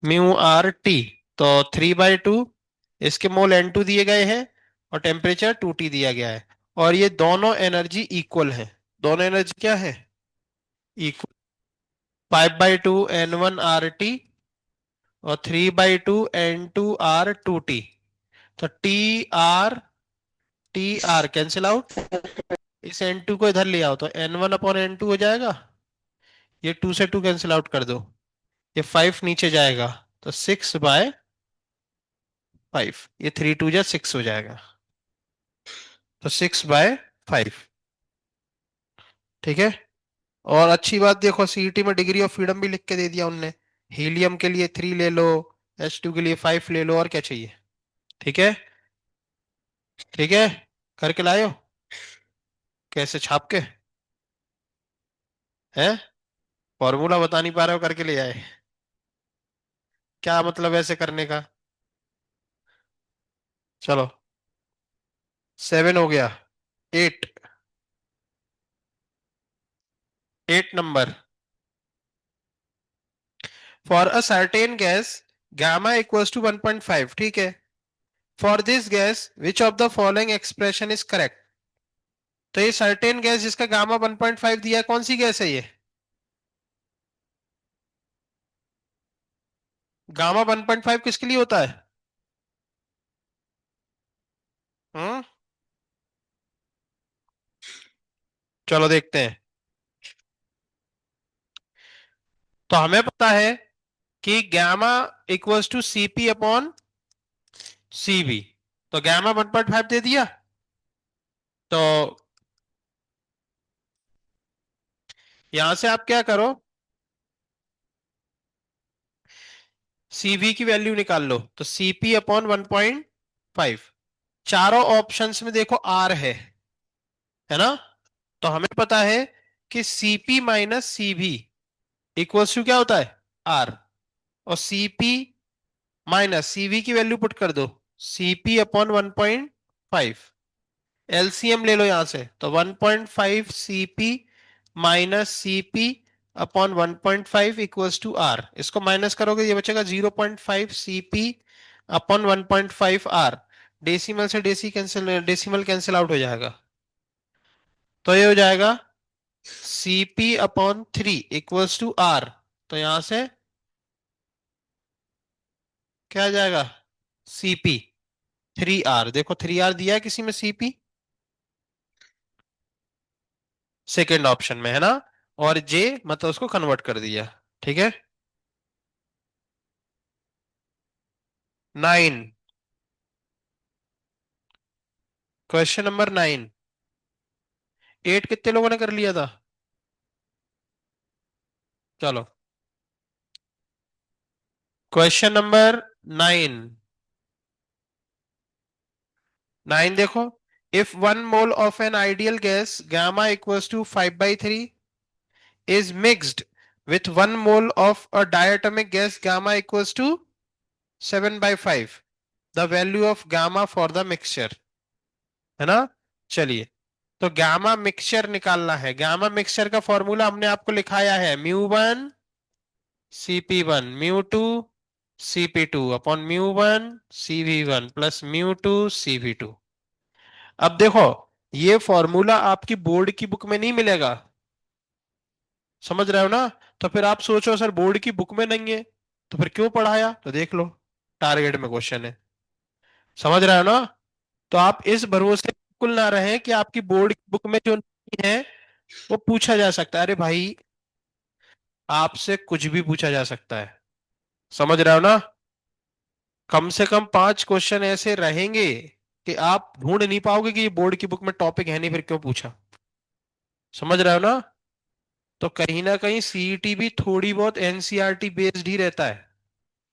Mu R T. तो 3/2, इसके मोल N2 दिए गए हैं और टेम्परेचर 2T दिया गया है। और ये दोनों एनर्जी इक्वल है। दोनों एनर्जी क्या है? इक्वल। 5/2 N1 RT और 3/2 N2 R 2T। तो T R कैंसिल आउट। इस N2 को इधर ले आओ तो N1/N2 हो जाएगा। ये 2 से 2 कैंसिल आउट कर दो। ये 5 नीचे जाएगा तो 6/5। ये 3 2 6 हो जाएगा। तो 6/5। ठीक है। और अच्छी बात देखो, सीईटी में डिग्री ऑफ फ्रीडम भी लिख के दे दिया उनने। हीलियम के लिए 3 ले लो, H2 के लिए 5 ले लो, और क्या चाहिए? ठीक है। ठीक है। करके लायो? कैसे छाप के? हैं? फॉर्मूला बता नहीं पा रहे हो, करके ले आए? क्या मतलब ऐसे करने का? चलो। 7 हो गया। 8। 8 number. For a certain gas gamma equals to 1.5, ठीक है। For this gas which of the following expression is correct? तो ये सर्टेन गैस जिसका गामा 1.5 दिया है, कौन सी गैस है ये? गामा 1.5 किसके लिए होता है? हम्म। चलो देखते हैं। तो हमें पता है कि gamma equals to CP upon CV. तो गामा 1.5 दे दिया। तो यहां से आप क्या करो, सीवी की वैल्यू निकाल लो। तो CP/1.5। चारों ऑप्शंस में देखो आर है ना? तो हमें पता है कि CP - CV इक्वल्स टू क्या होता है? आर। और CP - CV की वैल्यू पुट कर दो, CP/1.5। एलसीएम ले लो यहां से, तो 1.5 CP - CP/1.5 equals to R. इसको माइनस करोगे ये बचेगा 0.5 CP/1.5 आर। डेसिमल से डेसिमल कैंसिल आउट हो जाएगा। तो ये हो जाएगा CP/3 इक्वल्स टू आर। तो यहां से क्या आ जाएगा? CP 3R। देखो 3R दिया है किसी में CP, सेकेंड ऑप्शन में है ना। और J मतलब उसको कन्वर्ट कर दिया। ठीक है। 9। Question number 9। 8 कितने लोगों ने कर लिया था? चलो। Question number 9। 9 देखो। If 1 mole of an ideal gas gamma equals to 5/3 is mixed with 1 mole of a diatomic gas gamma equals to 7/5, the value of gamma for the mixture, है ना? चलिए। तो गामा मिक्सचर निकालना है। Gamma mixture का formula हमने आपको लिखाया है, μ1 CP1 μ2 CP2 upon μ1 CV1 plus μ2 CV2। अब देखो, ये फॉर्मूला आपकी बोर्ड की बुक में नहीं मिलेगा। समझ रहे हो ना? तो फिर आप सोचो सर बोर्ड की बुक में नहीं है तो फिर क्यों पढ़ाया? तो देख लो, टारगेट में क्वेश्चन है। समझ रहे हो ना? तो आप इस भरोसे बिल्कुल ना रहें कि आपकी बोर्ड की बुक में जो नहीं है वो पूछा जा सकता है। अरे भाई, आपसे कुछ भी पूछा जा सकता है। समझ रहे हो ना? कम से कम 5 क्वेश्चन ऐसे रहेंगे कि आप ढूंढ नहीं पाओगे कि ये बोर्ड की बुक में टॉपिक है नहीं, फिर क्यों पूछा। समझ रहे हो ना? तो कहीं ना कहीं सीईटी भी थोड़ी बहुत एनसीईआरटी बेस्ड ही रहता है।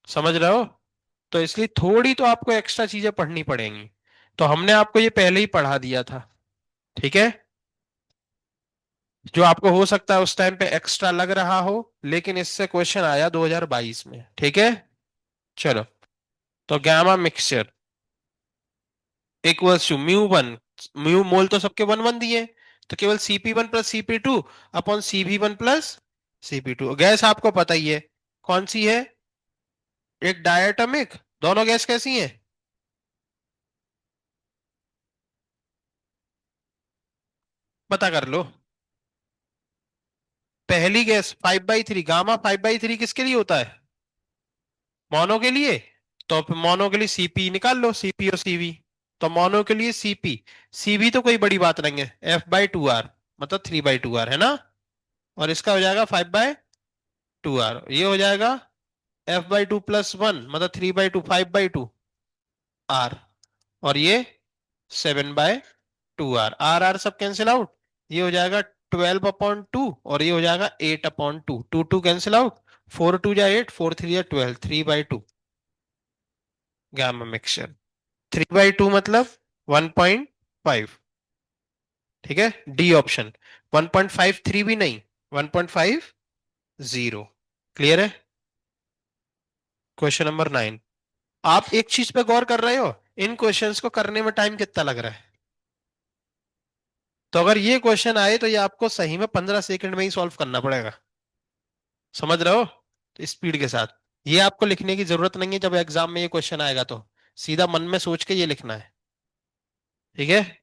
समझ रहे हो? तो इसलिए थोड़ी तो आपको एक्स्ट्रा चीजें पढ़नी पड़ेंगी। तो हमने आपको ये पहले ही पढ़ा दिया था। ठीक है। जो आपको हो सकता है उस टाइम पे एक्स्ट्रा लग रहा हो, लेकिन इससे क्वेश्चन आया 2022 में। ठीक है। चलो। तो gamma mixture equals to μ1। Mu mole तो सबके 1 1 दिए, तो केवल CP1 + CP2 upon CV1 + CP2। Gas आपको पता ही है कौन सी है? एक डायटोमिक, दोनों गैस कैसी हैं? पता कर लो। पहली गैस 5/3, गामा 5/3 किसके लिए होता है? मोनो के लिए। तो मोनो के लिए सीपी निकाल लो, सीपी और सीवी। तो मोनो के लिए सीपी, सीवी तो कोई बड़ी बात नहीं है, F/2R, मतलब 3/2R है ना। और इसका हो जाएगा 5/2R, ये हो जाएगा F/2 + 1, मतलब 3/2, 5/2R। और ये 7/2R, आर आर सब कैंसिल आउट। ये हो जाएगा 12/2, और ये हो जाएगा 8/2, टू टू कैंसिल आउट। 4 2 जा 8, 4 3 जा 12, 3/2 गामा मिक्सचर। 3/2 मतलब 1.5। ठीक है, डी ऑप्शन। 1.53 भी नहीं, 1.50। क्लियर है? Question number 9। आप एक चीज पे गौर कर रहे हो, इन क्वेश्चंस को करने में टाइम कितना लग रहा है? तो अगर ये क्वेश्चन आए तो ये आपको सही में 15 सेकंड में ही सॉल्व करना पड़ेगा। समझ रहे हो? तो स्पीड के साथ। ये आपको लिखने की जरूरत नहीं है, जब एग्जाम में ये क्वेश्चन आएगा तो सीधा मन में सोच के ये लिखना है। ठीक है।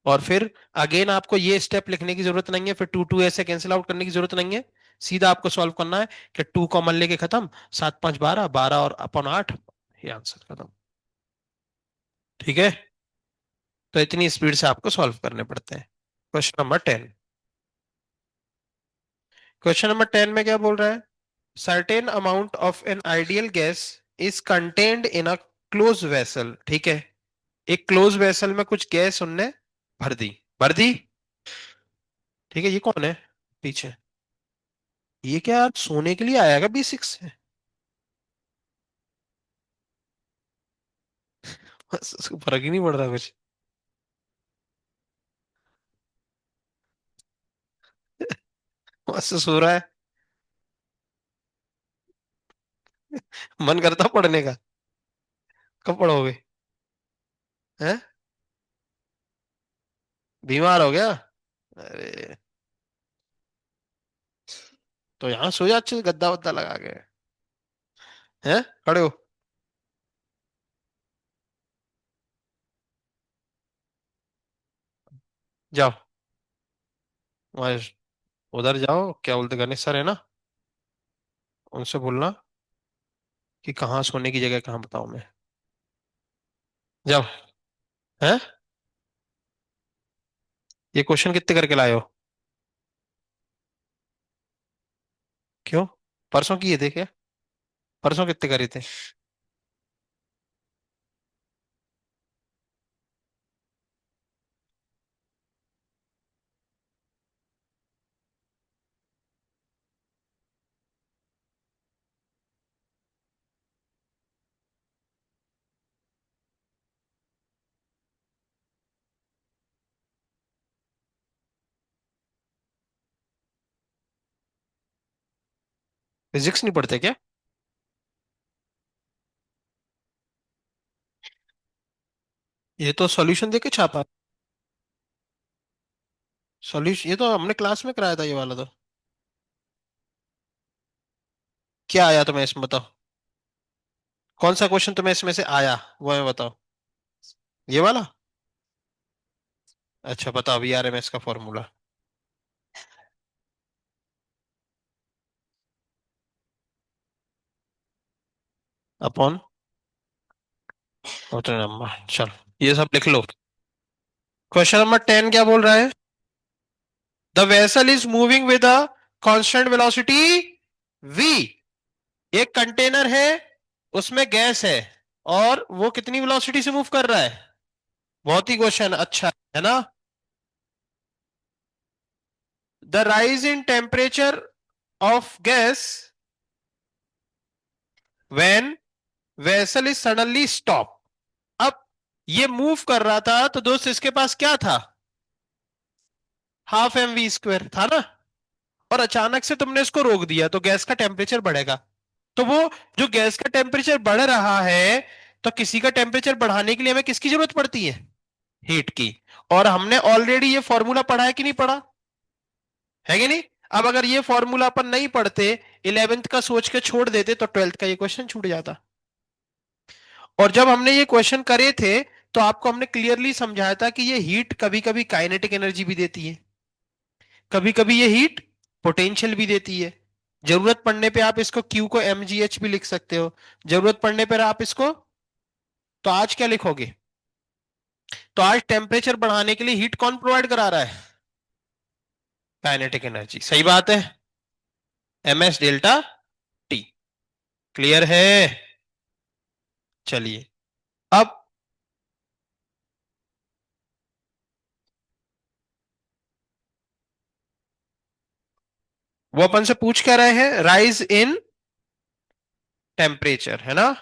और फिर अगेन आपको ये स्टेप लिखने की जरूरत नहीं है, फिर टू टू ऐसे कैंसिल आउट करने की जरूरत नहीं है। सीधा आपको सॉल्व करना है कि टू कॉमन लेके खत्म, 7 5 12, 12 और अपन 8, ये आंसर खत्म। ठीक है। तो इतनी स्पीड से आपको सॉल्व करने पड़ते हैं। Question number 10। क्वेश्चन नंबर 10 में क्या बोल रहा है? Certain amount of an ideal gas is contained in a close vessel. ठीक है, एक क्लोज वेसल में कुछ गैस उनने भर दी। भर दी। ठीक है, ये कौन है पीछे? ये क्या आज सोने के लिए आया B6 से? बस उसको फर्क ही नहीं पड़ रहा कुछ। बस सो रहा है। मन करता पढ़ने का। कब पढ़ोगे? हैं? बीमार हो गया? अरे, तो यहाँ सो जा अच्छे से, गद्दा वद्दा लगा के। हैं, खड़े हो? जाओ, वहाँ उधर जाओ, क्या बोलते, गणेश सर है ना, उनसे बोलना कि कहाँ सोने की जगह कहाँ बताऊं मैं। जाओ। हैं? ये क्वेश्चन कितने करके लाए हो? क्यों? परसों किए थे क्या? परसों कितने करे थे? फिजिक्स नहीं पढ़ते क्या? ये तो सॉल्यूशन देके छापा। सॉल्यूशन ये तो हमने क्लास में कराया था, ये वाला तो। क्या आया तुम्हें इसमें बताओ? कौन सा क्वेश्चन तुम्हें इसमें से आया, वो हमें बताओ। ये वाला? अच्छा, बताओ VRMS का फॉर्मूला। अपॉन टोटल नंबर, चलो ये सब लिख लो। क्वेश्चन नंबर 10 क्या बोल रहा है? The vessel is moving with a constant velocity v। एक कंटेनर है, उसमें गैस है, और वो कितनी वेलोसिटी से मूव कर रहा है? बहुत ही क्वेश्चन अच्छा है ना। The rise in temperature of gas when vessel is suddenly stop. अब ये मूव कर रहा था तो दोस्त इसके पास क्या था? ½ mv² था ना। और अचानक से तुमने इसको रोक दिया तो गैस का टेम्परेचर बढ़ेगा। तो वो जो गैस का टेम्परेचर बढ़ रहा है, तो किसी का टेम्परेचर बढ़ाने के लिए हमें किसकी जरूरत पड़ती है? हीट की। और हमने ऑलरेडी ये फॉर्मूला पढ़ा है कि नहीं पढ़ा? है कि नहीं? अब अगर ये फॉर्मूला अपन नहीं पढ़ते, 11th का सोच के छोड़ देते, तो 12th का ये क्वेश्चन छूट जाता। और जब हमने ये क्वेश्चन करे थे, तो आपको हमने क्लियरली समझाया था कि ये हीट कभी कभी काइनेटिक एनर्जी भी देती है, कभी कभी ये हीट पोटेंशियल भी देती है। जरूरत पड़ने पे आप इसको Q को mgh भी लिख सकते हो, जरूरत पड़ने पर आप इसको, तो आज क्या लिखोगे? तो आज टेम्परेचर बढ़ाने के लिए हीट कौन प्रोवाइड करा रहा है? काइनेटिक एनर्जी, सही बात है। ms delta T. क्लियर है? चलिए, अब वो अपन से पूछ क्या रहे हैं? राइज इन टेम्परेचर, है ना?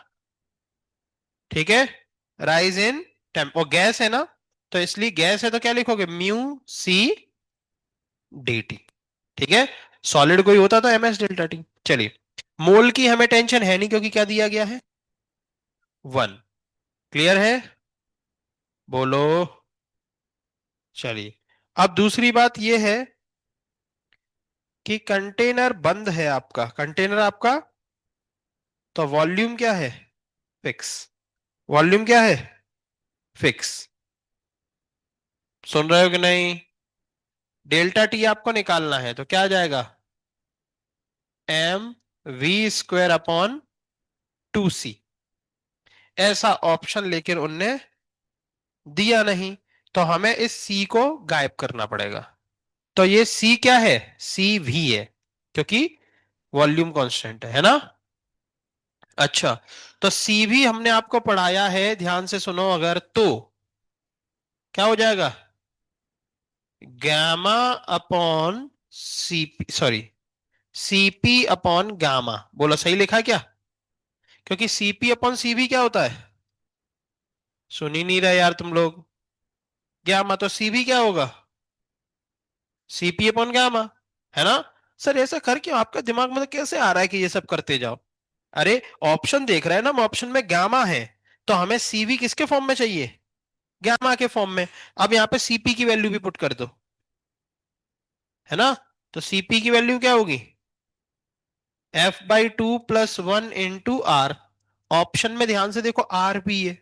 ठीक है, राइज इन टेम्प, और गैस है ना, तो इसलिए गैस है तो क्या लिखोगे? Mu C D T. ठीक है, सॉलिड कोई होता तो ms डेल्टा टी। चलिए, मोल की हमें टेंशन है नहीं, क्योंकि क्या दिया गया है? 1। क्लियर है? बोलो। चलिए, अब दूसरी बात यह है कि कंटेनर बंद है आपका, कंटेनर आपका, तो वॉल्यूम क्या है? फिक्स। वॉल्यूम क्या है? फिक्स। सुन रहे हो कि नहीं? डेल्टा टी आपको निकालना है, तो क्या आ जाएगा? M V square upon 2c। ऐसा ऑप्शन लेकर उनने दिया नहीं, तो हमें इस c को गायब करना पड़ेगा। तो ये c क्या है? सी भी है, क्योंकि वॉल्यूम कांस्टेंट है ना? अच्छा, तो सी भी हमने आपको पढ़ाया है, ध्यान से सुनो अगर, तो क्या हो जाएगा? Gamma upon CP, sorry, CP upon gamma. बोलो, सही लिखा है क्या? क्योंकि सीपी अपॉन सीवी क्या होता है? सुन ही नहीं रहे यार तुम लोग। गामा, तो सीवी क्या होगा? सीपी अपॉन गामा, है ना? सर ऐसा कर क्यों, आपका दिमाग में तो कैसे आ रहा है कि ये सब करते जाओ? अरे, ऑप्शन देख रहे हैं ना हम, ऑप्शन में गामा है, तो हमें सीवी किसके फॉर्म में चाहिए? गामा के फॉर्म में। अब यहाँ पे सीपी की वैल्यू भी पुट कर दो, है ना? तो सीपी की वैल्यू क्या होगी? F/2 + 1 × R। ऑप्शन में ध्यान से देखो, आर भी है,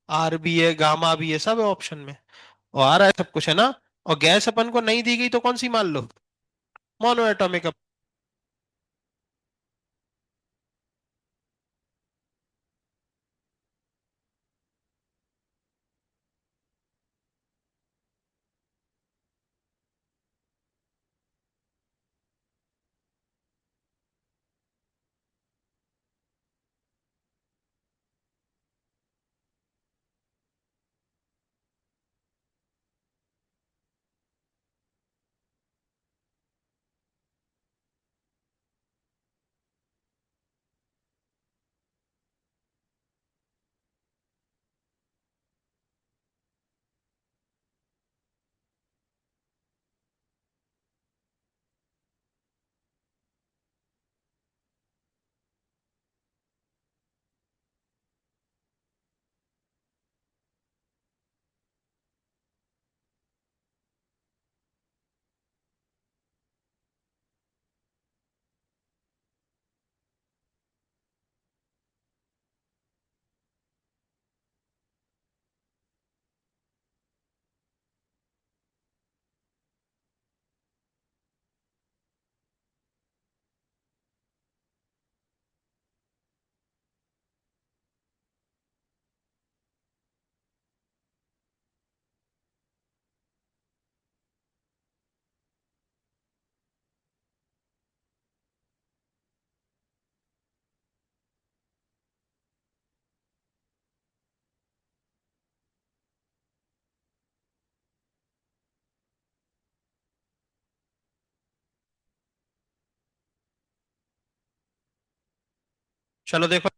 आर भी है, गामा भी है, सब है ऑप्शन में, और आ रहा है सब कुछ, है ना? और गैस अपन को नहीं दी गई, तो कौन सी मान लो? Mono atomic. चलो देखो,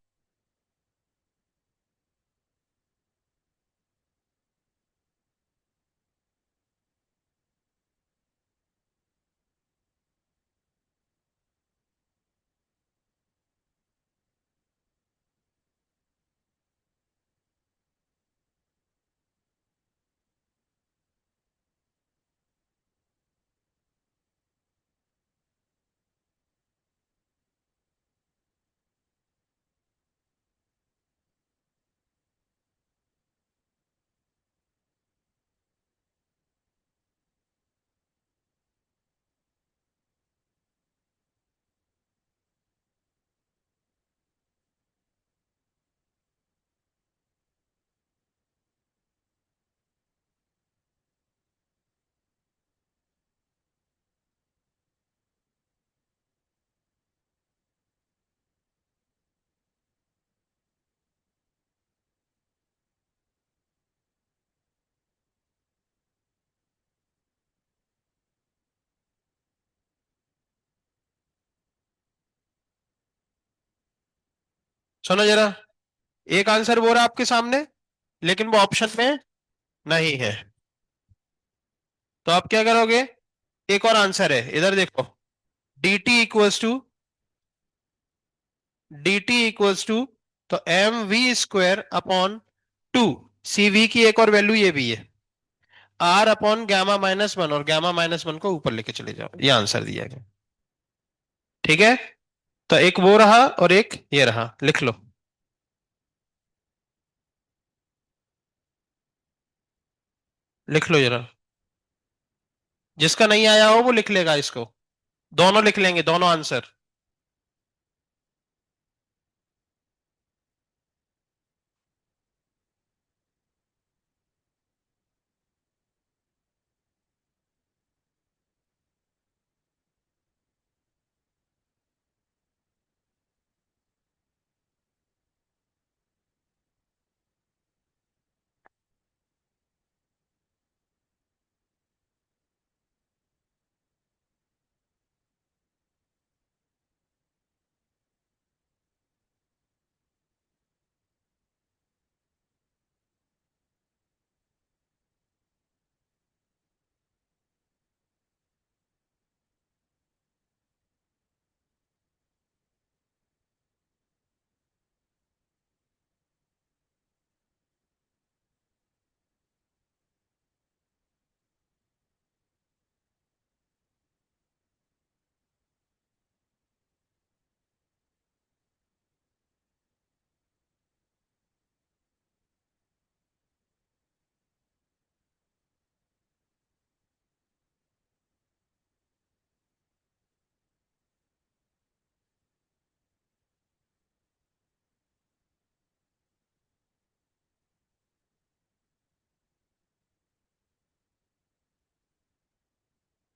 सुनो जरा, एक आंसर वो रहा आपके सामने, लेकिन वो ऑप्शन में नहीं है। तो आप क्या करोगे? एक और आंसर है, इधर देखो। dt इक्वल्स टू तो mv² अपॉन 2। सी वी की एक और वैल्यू ये भी है, r/γ-1, और γ-1 को ऊपर लेके चले जाओ, ये आंसर दिया गया। ठीक है, तो एक वो रहा और एक ये रहा, लिख लो। लिख लो जरा, जिसका नहीं आया हो वो लिख लेगा इसको। दोनों लिख लेंगे, दोनों आंसर।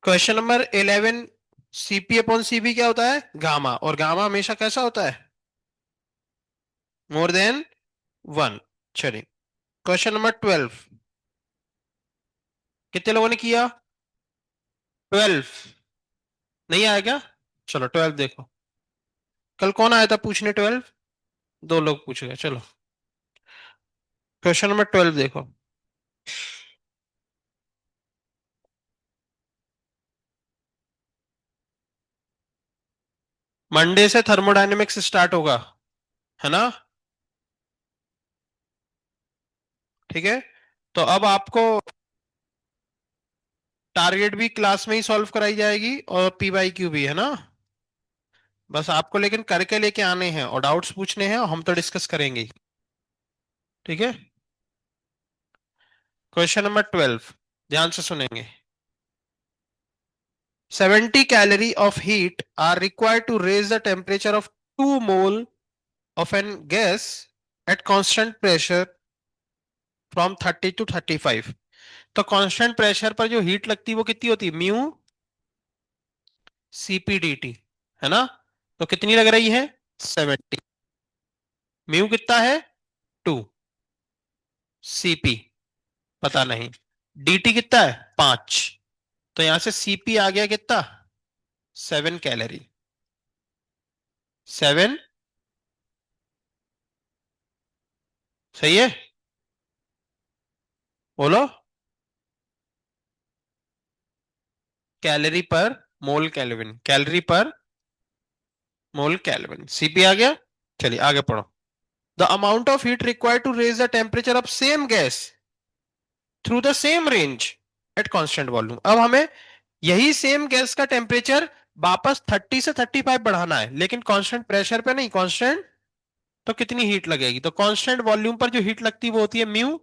क्वेश्चन नंबर 11, CP/CV क्या होता है? गामा, और गामा हमेशा कैसा होता है? More than 1। चलिए, क्वेश्चन नंबर 12, कितने लोगों ने किया? 12। नहीं आया क्या? चलो 12 देखो। कल कौन आया था पूछने 12? दो लोग पूछ गए। चलो, क्वेश्चन नंबर 12 देखो। मंडे से थर्मोडायनेमिक्स स्टार्ट होगा, है ना? ठीक है, तो अब आपको टारगेट भी क्लास में ही सॉल्व कराई जाएगी और PYQ भी, है ना? बस आपको लेकिन करके लेके आने हैं और डाउट्स पूछने हैं, और हम तो डिस्कस करेंगे ही। ठीक है, क्वेश्चन नंबर 12, ध्यान से सुनेंगे। 70 calorie of heat are required to raise the temperature of 2 mole of an gas at constant pressure from 30 to 35। तो कांस्टेंट प्रेशर पर जो हीट लगती है वो कितनी होती है? म्यू CP/dt, है ना? तो कितनी लग रही है? 70। म्यू कितना है? 2। CP पता नहीं। DT कितना है? 5। तो यहां से CP आ गया कितना? 7 कैलोरी। 7। सही है? बोलो। कैलोरी पर मोल केल्विन, कैलोरी पर मोल केल्विन, CP आ गया। चलिए आगे पढ़ो। The amount of heat required to raise the temperature of same gas through the same range at constant volume. अब हमें यही सेम गैस का टेम्परेचर वापस 30 से 35 बढ़ाना है, लेकिन कांस्टेंट प्रेशर पे नहीं, कांस्टेंट। तो कितनी हीट लगेगी? तो कांस्टेंट वॉल्यूम पर जो हीट लगती है वो होती है म्यू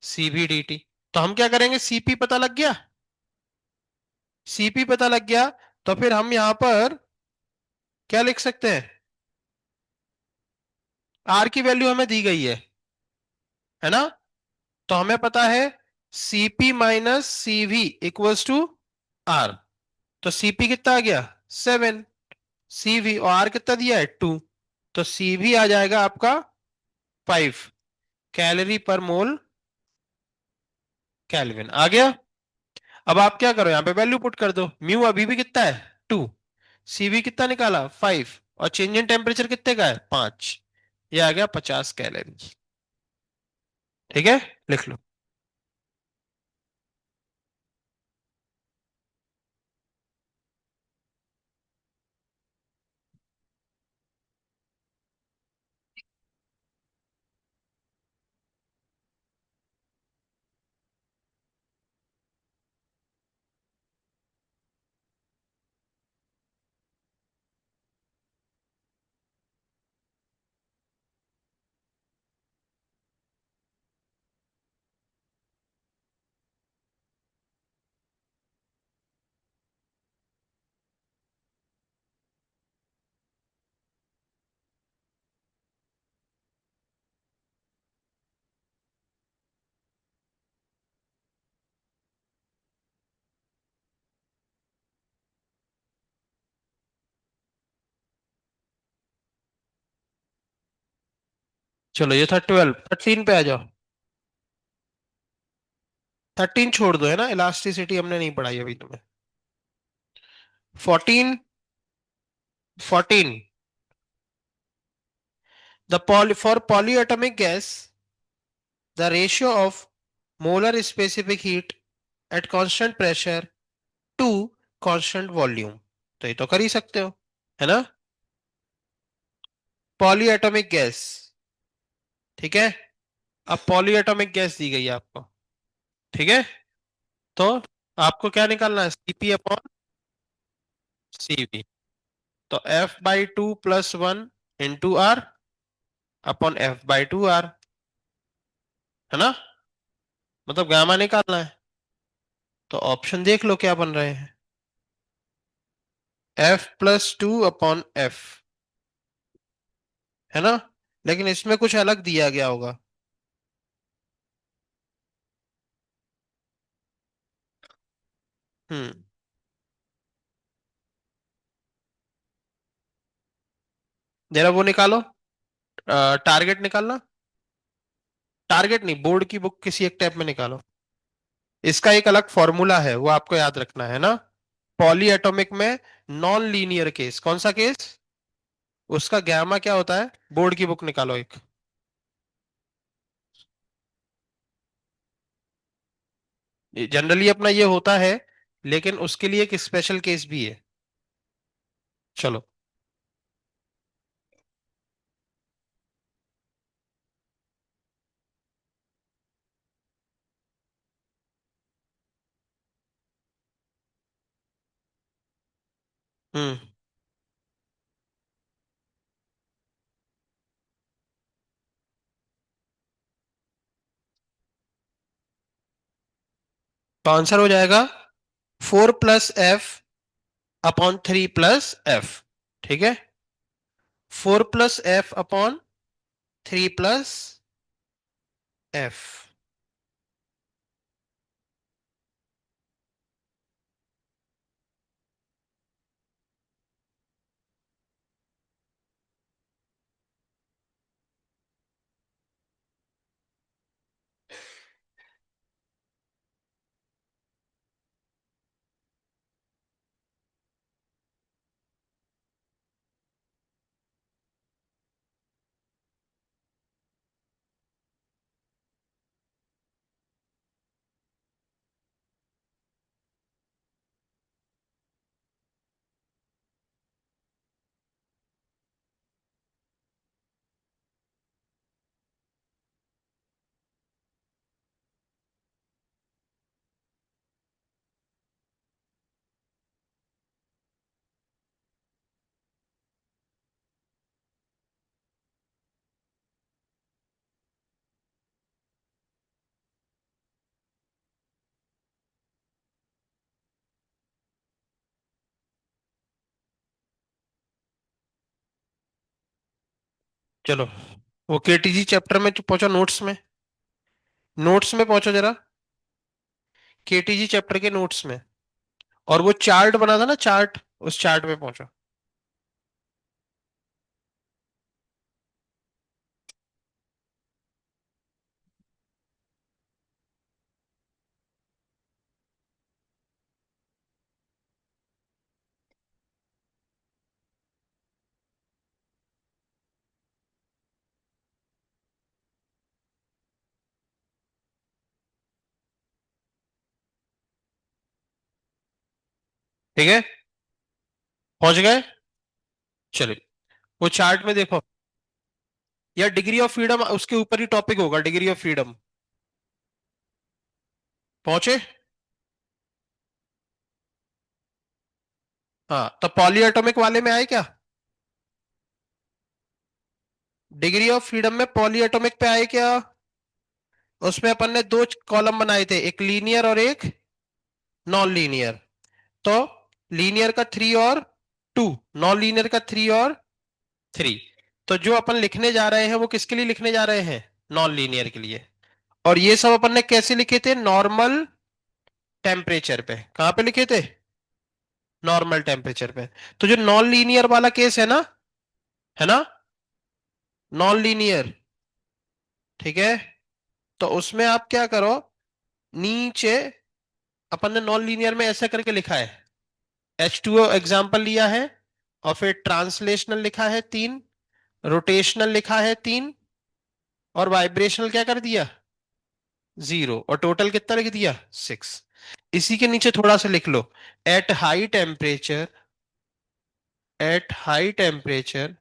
CP/dt। तो हम क्या करेंगे? CP पता लग गया, CP पता लग गया, तो फिर हम यहां पर क्या लिख सकते हैं? R की वैल्यू हमें दी गई है ना? तो हमें पता है CP - CV = R। तो CP कितना आ गया? 7। CV और R कितना दिया है? 2। तो CV आ जाएगा आपका 5 कैलोरी पर मोल केल्विन। आ गया? अब आप क्या करो, यहां पे वैल्यू पुट कर दो। म्यू अभी भी कितना है? 2। CV कितना निकाला? 5। और चेंज इन टेम्परेचर कितने का है? 5। ये आ गया 50 कैलोरी। ठीक है, लिख लो। चलो ये था 12, 13 पे आ जाओ। 13 छोड़ दो, है ना, इलास्टिसिटी हमने नहीं पढ़ाई अभी तुम्हें। 14, 14, the poly for polyatomic gas, the ratio of molar specific heat at constant pressure to constant volume। तो ये तो कर ही सकते हो, है ना। पॉलीएटॉमिक गैस, ठीक है। अब पॉलीएटॉमिक गैस दी गई है आपको, ठीक है। तो आपको क्या निकालना है? CP upon CV. तो F/2 + 1 into are upon F/2 are, है ना। मतलब गामा निकालना है। तो ऑप्शन देख लो क्या बन रहे हैं। F+2/F, है ना। लेकिन इसमें कुछ अलग दिया गया होगा। हम्म। जरा वो निकालो, टारगेट निकालना। टारगेट नहीं, बोर्ड की बुक किसी एक टैब में निकालो। इसका एक अलग फॉर्मूला है, वो आपको याद रखना है ना। पॉली एटॉमिक में नॉन लीनियर केस, कौन सा केस? उसका गैमा क्या होता है? बोर्ड की बुक निकालो एक। जनरली अपना ये होता है, लेकिन उसके लिए एक स्पेशल केस भी है। चलो। हम्म। तो आंसर हो जाएगा 4+F/3+F। ठीक है, 4+F/3+F। चलो, वो केटीजी चैप्टर में पहुंचो, नोट्स में। नोट्स में पहुंचो जरा, केटीजी चैप्टर के नोट्स में। और वो चार्ट बना था ना, चार्ट, उस चार्ट में पहुंचो। ठीक है, पहुंच गए। चलिए, वो चार्ट में देखो, या डिग्री ऑफ फ्रीडम उसके ऊपर ही टॉपिक होगा, डिग्री ऑफ फ्रीडम। पहुंचे? हाँ, तो पॉली एटॉमिक वाले में आए क्या? डिग्री ऑफ फ्रीडम में पॉली एटॉमिक पे आए क्या? उसमें अपन ने दो कॉलम बनाए थे, एक लीनियर और एक नॉन लीनियर। तो लीनियर का 3 और 2, नॉन लीनियर का 3 और 3। तो जो अपन लिखने जा रहे हैं वो किसके लिए लिखने जा रहे हैं? नॉन लीनियर के लिए। और ये सब अपन ने कैसे लिखे थे? नॉर्मल टेम्परेचर पे। कहां पे लिखे थे? नॉर्मल टेम्परेचर पे। तो जो नॉन लीनियर वाला केस है ना, नॉन लीनियर, ठीक है, तो उसमें आप क्या करो, नीचे अपन ने नॉन लीनियर में ऐसा करके लिखा है, H2O एग्जाम्पल लिया है, और फिर ट्रांसलेशनल लिखा है 3, रोटेशनल लिखा है 3, और वाइब्रेशनल क्या कर दिया? 0, और टोटल कितना लिख दिया? 6। इसी के नीचे थोड़ा सा लिख लो, at high temperature, at high temperature,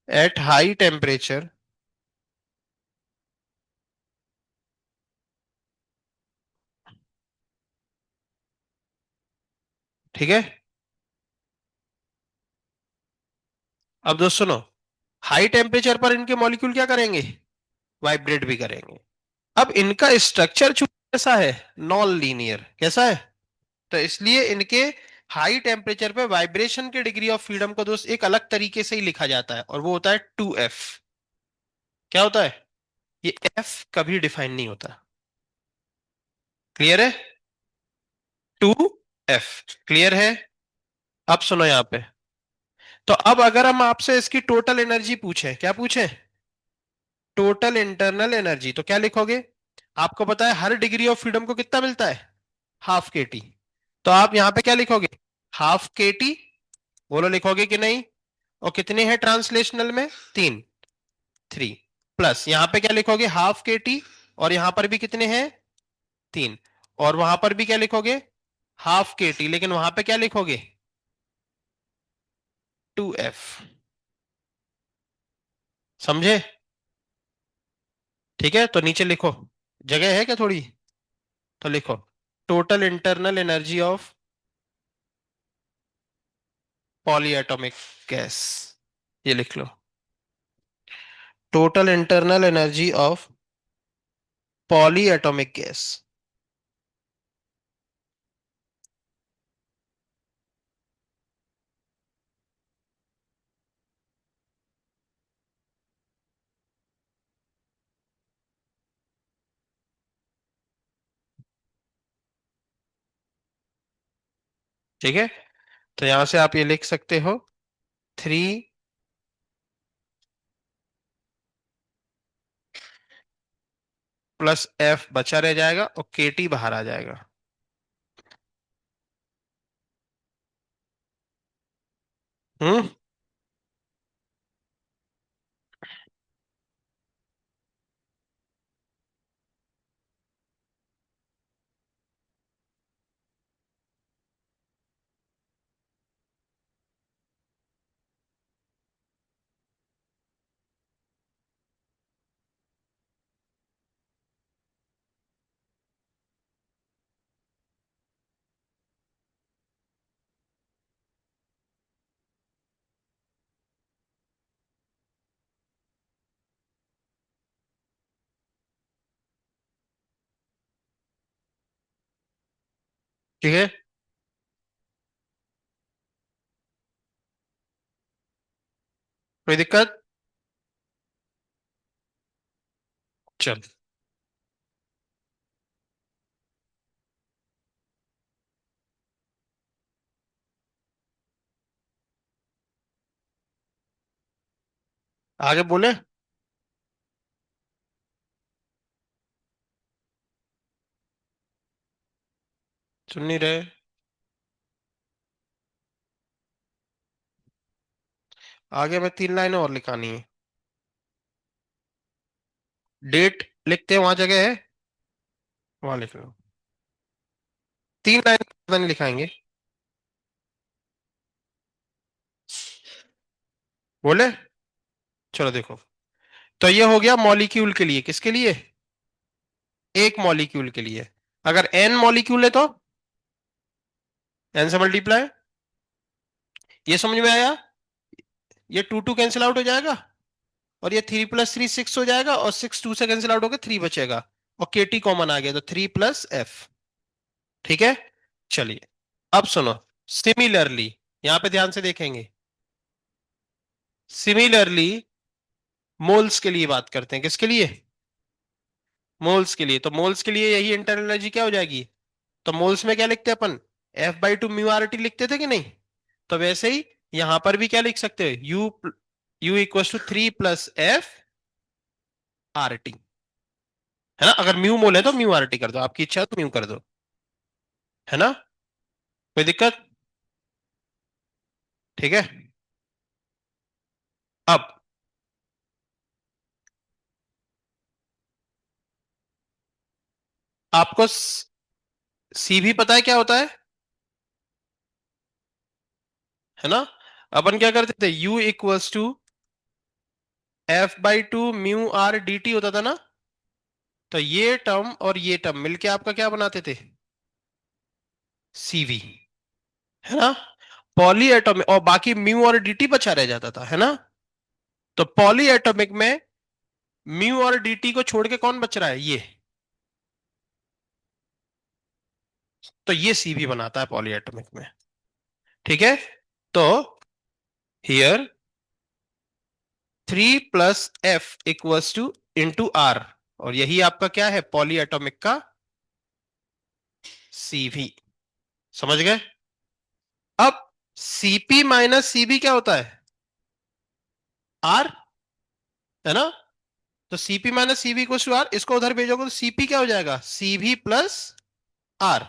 at high temperature, ठीक है। अब दोस्त सुनो, हाई टेम्परेचर पर इनके मॉलिक्यूल क्या करेंगे? वाइब्रेट भी करेंगे। अब इनका स्ट्रक्चर कैसा है? Non linear. कैसा है? तो इसलिए इनके हाई टेम्परेचर पे वाइब्रेशन के डिग्री ऑफ फ्रीडम को दोस्त एक अलग तरीके से ही लिखा जाता है, और वो होता है 2F। क्या होता है? ये F कभी डिफाइन नहीं होता। क्लियर है? 2F। क्लियर है? अब सुनो यहां पे, तो अब अगर हम आपसे इसकी टोटल एनर्जी पूछें, क्या पूछें? टोटल इंटरनल एनर्जी, तो क्या लिखोगे? आपको पता है हर डिग्री ऑफ फ्रीडम को कितना मिलता है? हाफ के टी। तो आप यहां पे क्या लिखोगे? हाफ के टी। बोलो, लिखोगे कि नहीं? और कितने हैं ट्रांसलेशनल में? 3। प्लस यहां पे क्या लिखोगे? हाफ के टी। और यहां पर भी कितने हैं? 3। और वहां पर भी क्या लिखोगे? हाफ के टी, लेकिन वहां पे क्या लिखोगे? 2F। समझे? ठीक है, तो नीचे लिखो, जगह है क्या थोड़ी? तो लिखो, total internal energy of polyatomic gas. ये लिख लो, total internal energy of polyatomic gas. ठीक है, तो यहां से आप ये लिख सकते हो, 3 + F बचा रह जाएगा, और के टी बाहर आ जाएगा। हम्म। ठीक है, कोई दिक्कत? चल, आगे बोले। सुन नहीं रहे? आगे में 3 लाइनें और लिखानी है। डेट लिखते हैं, वहां जगह है? वहां लिख लो। 3 लाइन पता नहीं लिखाएंगे। बोले? चलो देखो। तो ये हो गया मॉलिक्यूल के लिए, किसके लिए? एक मॉलिक्यूल के लिए। अगर एन मॉलिक्यूल है तो एन से मल्टीप्लाई। ये समझ में आया? ये टू टू कैंसिल आउट हो जाएगा, और ये 3 + 3 6 हो जाएगा, और 6 2 से कैंसिल आउट होकर 3 बचेगा, और के टी कॉमन आ गया तो 3 + F। ठीक है। चलिए, अब सुनो। सिमिलरली, यहां पे ध्यान से देखेंगे। सिमिलरली मोल्स के लिए बात करते हैं। किसके लिए? मोल्स के लिए। तो मोल्स के लिए यही इंटरनल एनर्जी क्या हो जाएगी? तो मोल्स में क्या लिखते हैं अपन? F/2 μRT लिखते थे कि नहीं? तो वैसे ही यहां पर भी क्या लिख सकते हैं? U = 3 + F/RT। है ना? अगर म्यू मोल है तो μRT कर दो, आपकी इच्छा है तो म्यू कर दो। है ना? कोई दिक्कत? ठीक है। अब आपको सी भी पता है क्या होता है? है ना? अपन क्या करते थे? U = F/2 μR dt होता था ना? तो ये टर्म और ये टर्म मिलके आपका क्या बनाते थे? सीवी। है ना? पॉली एटॉमिक, और बाकी म्यू और डीटी बचा रह जाता था। है ना? तो पॉली एटॉमिक में म्यू और डीटी को छोड़ के कौन बच रहा है? ये। तो ये सीवी बनाता है पॉली एटॉमिक में। ठीक है। तो हियर 3 + F = और यही आपका क्या है? पॉली एटॉमिक का सीवी। समझ गए? अब Cp - Cv क्या होता है? आर। है ना? तो Cp - Cv = R, इसको उधर भेजोगे तो Cp क्या हो जाएगा? Cv + R।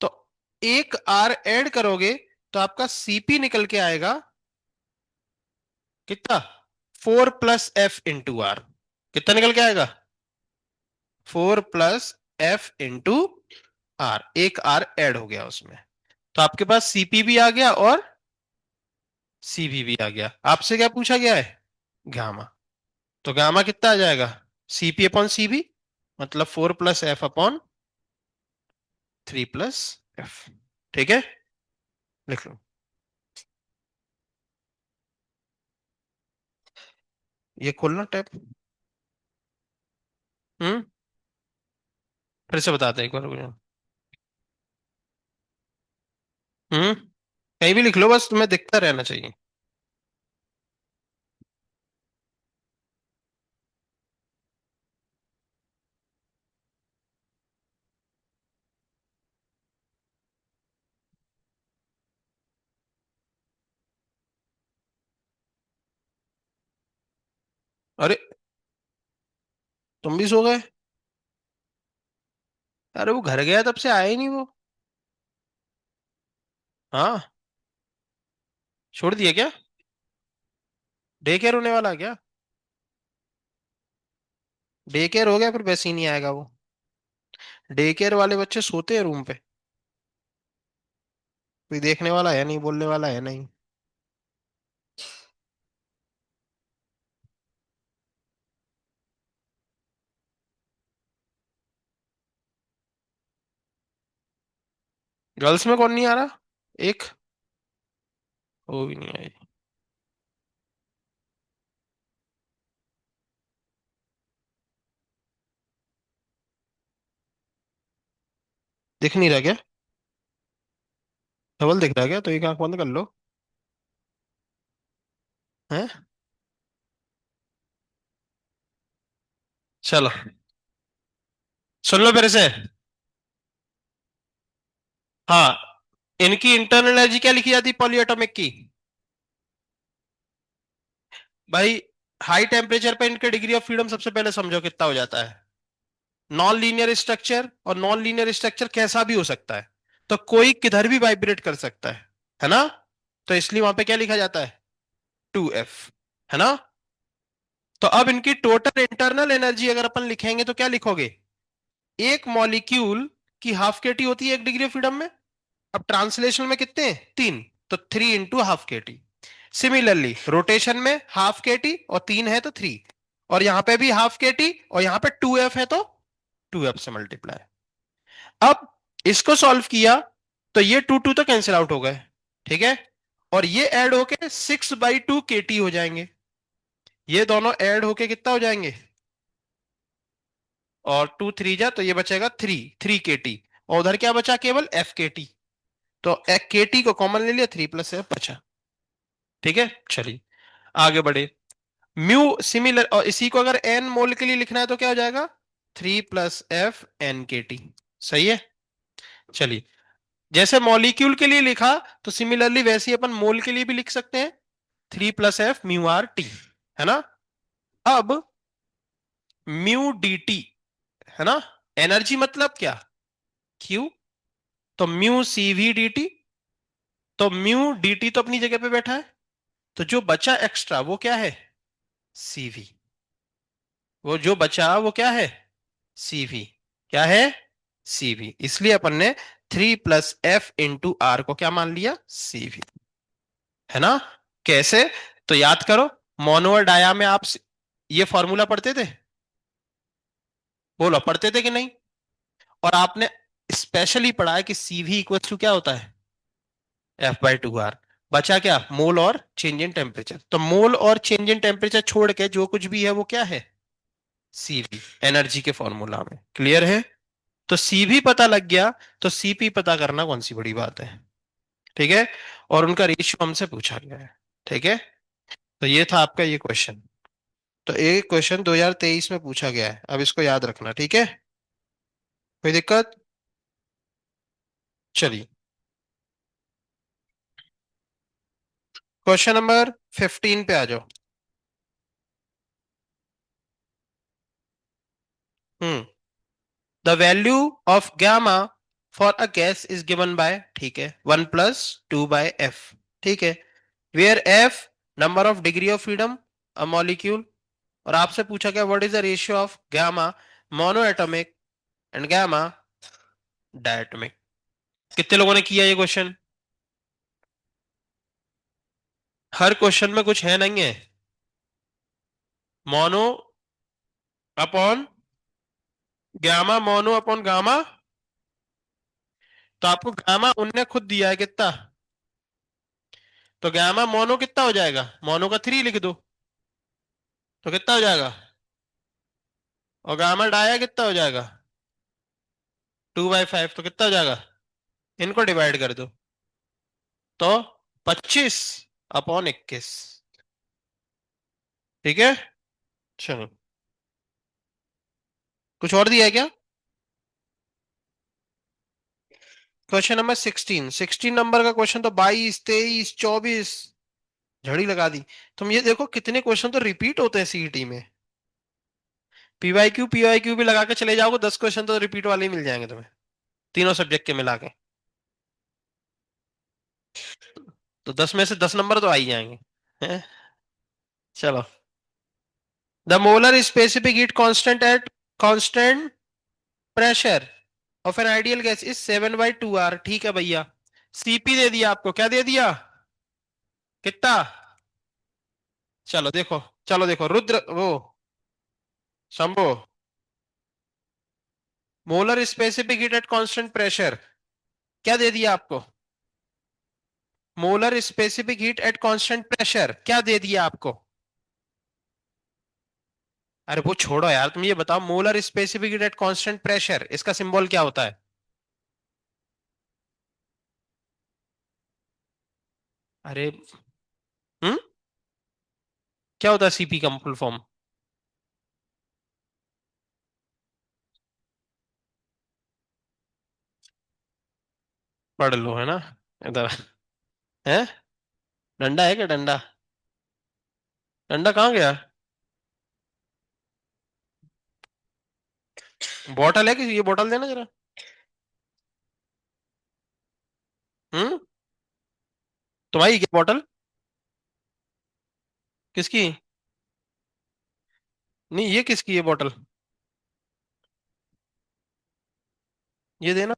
तो एक R ऐड करोगे तो आपका Cp निकल के आएगा कितना? 4 + F × R। कितना निकल के आएगा? 4 + F × R। एक R ऐड हो गया उसमें। तो आपके पास Cp भी आ गया और Cv भी आ गया। आपसे क्या पूछा गया है? गामा। तो गामा कितना आ जाएगा? Cp/Cv, मतलब 4 + F/3 + F। ठीक है। लिख लो। ये खोलना टैब। हम्म। फिर से बताते हैं एक बार मुझे। कहीं भी लिख लो, बस तुम्हें दिखता रहना चाहिए। अरे, तुम भी सो गए? अरे वो घर गया, तब से आया ही नहीं वो। हाँ। छोड़ दिया क्या? डे केयर होने वाला है क्या? डे केयर हो गया फिर वैसे ही नहीं आएगा वो। डे केयर वाले बच्चे सोते हैं रूम पे। कोई देखने वाला है नहीं, बोलने वाला है नहीं। गर्ल्स में कौन नहीं आ रहा? एक। वो भी नहीं आई। दिख नहीं रहा क्या? डबल दिख रहा है क्या? तो एक आंख बंद कर लो। हैं? चलो, सुन लो मेरे से। हाँ, इनकी इंटरनल एनर्जी क्या लिखी जाती है पॉली एटॉमिक की? भाई, हाई टेम्परेचर पे इनके डिग्री ऑफ फ्रीडम सबसे पहले समझो कितना हो जाता है। नॉन लीनियर स्ट्रक्चर, और नॉन लीनियर स्ट्रक्चर कैसा भी हो सकता है, तो कोई किधर भी वाइब्रेट कर सकता है ना? तो इसलिए वहां पे क्या लिखा जाता है? 2F। है ना? तो अब इनकी टोटल इंटरनल एनर्जी अगर अपन लिखेंगे तो क्या लिखोगे? एक मॉलिक्यूल की हाफ केटी होती है 1 डिग्री ऑफ फ्रीडम में। अब ट्रांसलेशन में कितने हैं? 3, तो 3 × ½ केटी। सिमिलरली रोटेशन में हाफ केटी और 3 है तो 3, और यहां पे भी हाफ केटी और यहां पे 2f है तो 2f से मल्टीप्लाई। अब इसको सॉल्व किया तो ये 2 2 तो कैंसिल आउट हो गए, ठीक है, और ये ऐड होके 6/2 केटी हो जाएंगे। ये दोनों ऐड होके कितना हो जाएंगे? और 2 3 जा तो ये बचेगा 3 3 केटी, और उधर क्या बचा? केवल f केटी। तो एक केटी को कॉमन ले लिया, 3 + f बचा। ठीक है, चलिए आगे बढ़े। म्यू सिमिलर, और इसी को अगर एन मोल के लिए लिखना है तो क्या हो जाएगा? 3 + f n/kT। सही है। चलिए, जैसे मॉलिक्यूल के लिए लिखा तो सिमिलरली वैसे ही अपन मोल के लिए भी लिख सकते हैं, 3 + f μ r/t, है ना। अब म्यू डी टी, है ना, एनर्जी मतलब क्या? क्यू। तो mu C V D T, तो म्यू डी टी तो अपनी जगह पे बैठा है, तो जो बचा एक्स्ट्रा वो क्या है? सीवी। वो जो बचा वो क्या है? सीवी। क्या है? सीवी। इसलिए अपन ने 3 + f × r को क्या मान लिया? सीवी, है ना। कैसे? तो याद करो, मोनो और डाया में आप ये फॉर्मूला पढ़ते थे? बोलो, पढ़ते थे कि नहीं? और आपने स्पेशली पढ़ा है कि सीवी इक्वल टू क्या होता है? f/2r। बचा क्या? मोल और चेंज इन टेम्परेचर। तो मोल और चेंज इन टेम्परेचर छोड़ के जो कुछ भी है वो क्या है? सीवी, एनर्जी के फॉर्मूला में। क्लियर है? तो सीवी पता लग गया, तो सीपी पता करना कौन सी बड़ी बात है? ठीक है, और उनका रेशियो हमसे पूछा गया है। ठीक है, तो ये था आपका ये क्वेश्चन। तो एक क्वेश्चन 2023 में पूछा गया है, अब इसको याद रखना, ठीक है। कोई दिक्कत? चलिए, क्वेश्चन नंबर 15 पे आ जाओ। Hmm. The value of gamma for a gas is given by, ठीक है, 1 + 2/f, ठीक है, where f number of degree of freedom a molecule. और आपसे पूछा गया what is the ratio of gamma monoatomic and gamma diatomic. कितने लोगों ने किया ये क्वेश्चन? हर क्वेश्चन में कुछ है नहीं है। Mono upon gamma, mono upon gamma. तो आपको गामा उनने खुद दिया है कितना, तो गामा मोनो कितना हो जाएगा? मोनो का 3 लिख दो तो कितना हो जाएगा, और गामा डाया कितना हो जाएगा? 2/5, तो कितना हो जाएगा? इनको डिवाइड कर दो तो 25/21। ठीक है, चलो, कुछ और दिया है क्या? क्वेश्चन नंबर 16 नंबर का क्वेश्चन तो 22 23 24 झड़ी लगा दी। तुम ये देखो कितने क्वेश्चन तो रिपीट होते हैं सीईटी में। पीवाईक्यू भी लगा के चले जाओगे, 10 क्वेश्चन तो रिपीट वाले ही मिल जाएंगे तुम्हें, तीनों सब्जेक्ट के मिला के। तो 10 में से 10 नंबर तो आ ही जाएंगे, हैं? चलो, the molar specific heat constant eight constant pressure of an ideal gas is 7/2r। ठीक है भैया, सीपी दे दिया आपको, क्या दे दिया? कितना? चलो देखो, चलो देखो रुद्र, वो Shambho, molar specific heat at constant pressure क्या दे दिया आपको? Molar specific heat at constant pressure क्या दे दिया आपको? अरे वो छोड़ो यार, तुम ये बताओ, molar specific heat at constant pressure इसका सिंबल क्या होता है? अरे, हम्म, क्या होता है सीपी का फुल फॉर्म? पढ़ लो, है ना, इधर है। डंडा है क्या? डंडा? डंडा कहाँ गया? बॉटल है किसी? ये बॉटल देना जरा। हम्म। तुम्हारी क्या बॉटल? किसकी? नहीं, ये किसकी है बॉटल? ये देना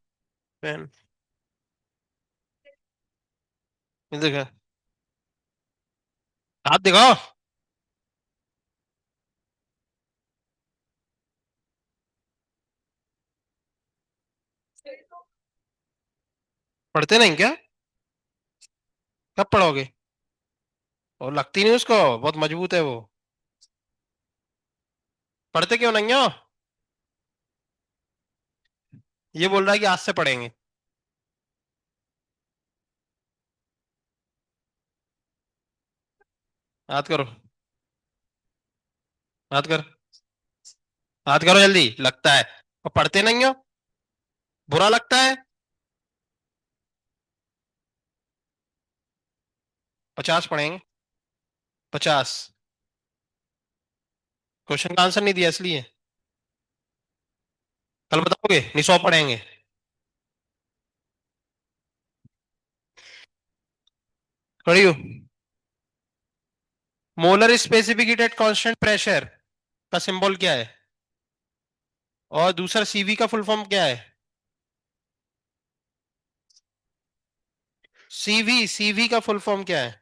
पेन। ये देखा, हाथ दिखाओ। पढ़ते नहीं क्या? कब पढ़ोगे? और लगती नहीं उसको, बहुत मजबूत है वो। पढ़ते क्यों नहीं हो? ये बोल रहा है कि आज से पढ़ेंगे। हाथ करो। हाथ कर। हाथ करो जल्दी, लगता है। और पढ़ते नहीं हो, बुरा लगता है। 50 पढ़ेंगे। 50। क्वेश्चन का आंसर नहीं दिया इसलिए। कल बताओगे नहीं, 100 पढ़ेंगे। खड़ी हो। Molar specific heat at constant pressure का सिंबल क्या है? और दूसरा सीवी का फुल फॉर्म क्या है? सीवी, सीवी का फुल फॉर्म क्या है?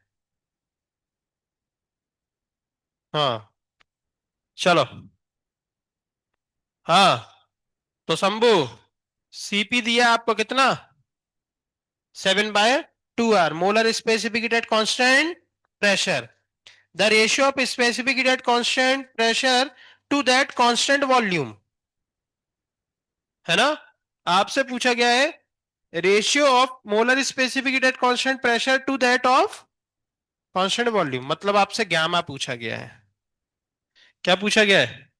हाँ। चलो। हाँ। तो शंभू, सीपी दिया आपको कितना? 7/2 R, molar specific heat at constant pressure. The ratio of specific heat at constant pressure to that constant volume, है ना? आपसे पूछा गया है ratio of molar specific heat at constant pressure to that of constant volume, मतलब आपसे gamma पूछा गया है। क्या पूछा गया है?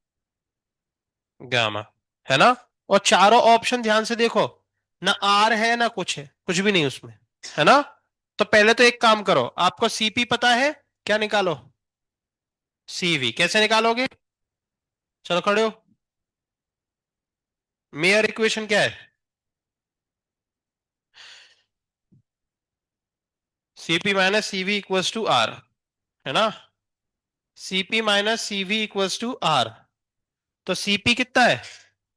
गामा, है ना? और चारों ऑप्शन ध्यान से देखो, ना आर है ना कुछ है, कुछ भी नहीं उसमें, है ना? तो पहले तो एक काम करो, आपको सीपी पता है, क्या निकालो? सीवी कैसे निकालोगे? चलो खड़े हो। मेयर इक्वेशन क्या है? CP minus CV equals to R, है ना? CP minus CV equals to R. तो सीपी कितना है?